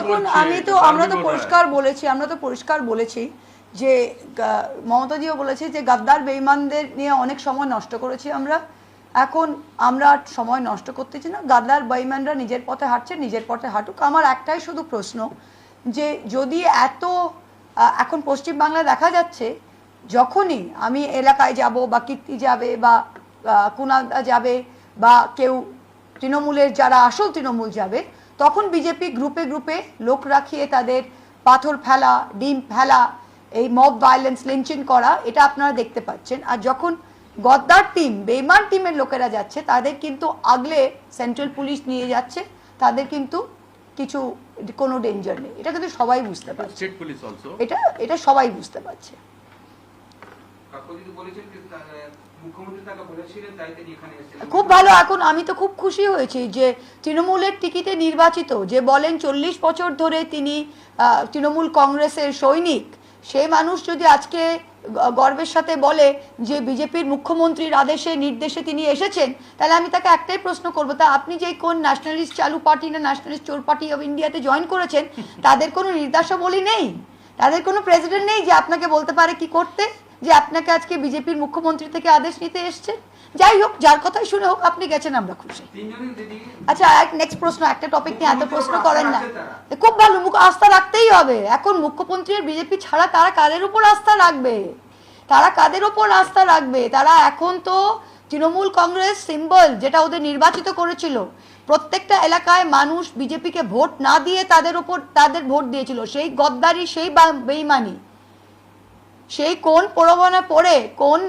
দেখুন আমরা তো পরিষ্কার বলেছি যে মমতাজিও বলেছে যে গাদ্দার বেঈমানদের নিয়ে অনেক সময় নষ্ট করেছি আমরা। এখন আমরা সময় নষ্ট করতেছি না, গাদ্দার বেঈমানরা নিজের পথে হাঁটছে, নিজের পথে হাঁটুক। আমার একটাই শুধু প্রশ্ন যে যদি এত এখন পশ্চিমবাংলায় দেখা যাচ্ছে যখনই আমি এলাকায় যাব বা কীর্তি যাবে বা কুণাল যাবে বা কেউ তৃণমূলের যারা আসল তৃণমূল যাবে, তখন বিজেপি গ্রুপে গ্রুপে লোক রাখিয়ে তাদের পাথর ফেলা, ডিম ফেলা, এই মব ভায়োলেন্স, লিঞ্চিং করা, এটা আপনারা দেখতে পাচ্ছেন। আর যখন গদ্দার টিম, বেঈমান টিমের লোকেরা যাচ্ছে, তাদের কিন্তু আগলে সেন্ট্রাল পুলিশ নিয়ে যাচ্ছে, তাদের কিন্তু কোনো ডেঞ্জার নেই। এটা কিন্তু সবাই বুঝতে পারছে, এটা সবাই বুঝতে পারছে। খুব ভালো। এখন আমি তো খুব খুশি হয়েছি যে তৃণমূলের টিকিটে নির্বাচিত, যে বলেন 40 বছর ধরে তিনি তৃণমূল কংগ্রেসের সৈনিক, সেই মানুষ যদি আজকে গর্বের সাথে বলে যে বিজেপির মুখ্যমন্ত্রীর আদেশে নির্দেশে তিনি এসেছেন, তাহলে আমি তাকে একটাই প্রশ্ন করবো, তা আপনি যে কোন ন্যাশনালিস্ট চালু পার্টি না ন্যাশনালিস্ট চোর পার্টি অফ ইন্ডিয়াতে জয়েন করেছেন, তাদের কোনো নির্দেশাবলী নেই, তাদের কোনো প্রেসিডেন্ট নেই যে আপনাকে বলতে পারে কি করতে, যে আপনাকে আজকে বিজেপির মুখ্যমন্ত্রী থেকে আদেশ নিতে এসছে। যাই হোক, যার কথাই শুনে হোক, আপনি গেছেন, আমরা খুশি। আচ্ছা, নেক্সট প্রশ্ন। একটা টপিক নিয়ে এত প্রশ্ন করেন না, খুব ভালো। আস্থা রাখতেই হবে। এখন মুখ্যমন্ত্রীর বিজেপি ছাড়া তারা কাদের উপর আস্থা রাখবে? তারা এখন তো তৃণমূল কংগ্রেস সিম্বল, যেটা ওদের নির্বাচিত করেছিল, প্রত্যেকটা এলাকায় মানুষ বিজেপিকে ভোট না দিয়ে তাদের ভোট দিয়েছিল। সেই গদ্দারি, সেই বেঈমানি, সেই কোন প্রলোভনে পড়ে, কোন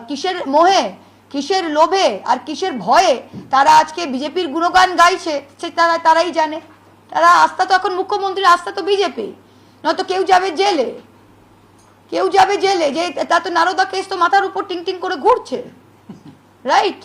কিসের মোহে, কিসের লোভে আর কিসের ভয়ে তারা আজকে বিজেপির গুণগান গাইছে, তারাই জানে। তারা আস্থা তো এখন মুখ্যমন্ত্রীর আস্থা তো বিজেপি, নয়তো কেউ যাবে জেলে, যে তা তো নারদা কেস তো মাথার উপর টিং টিং করে ঘুরছে, রাইট?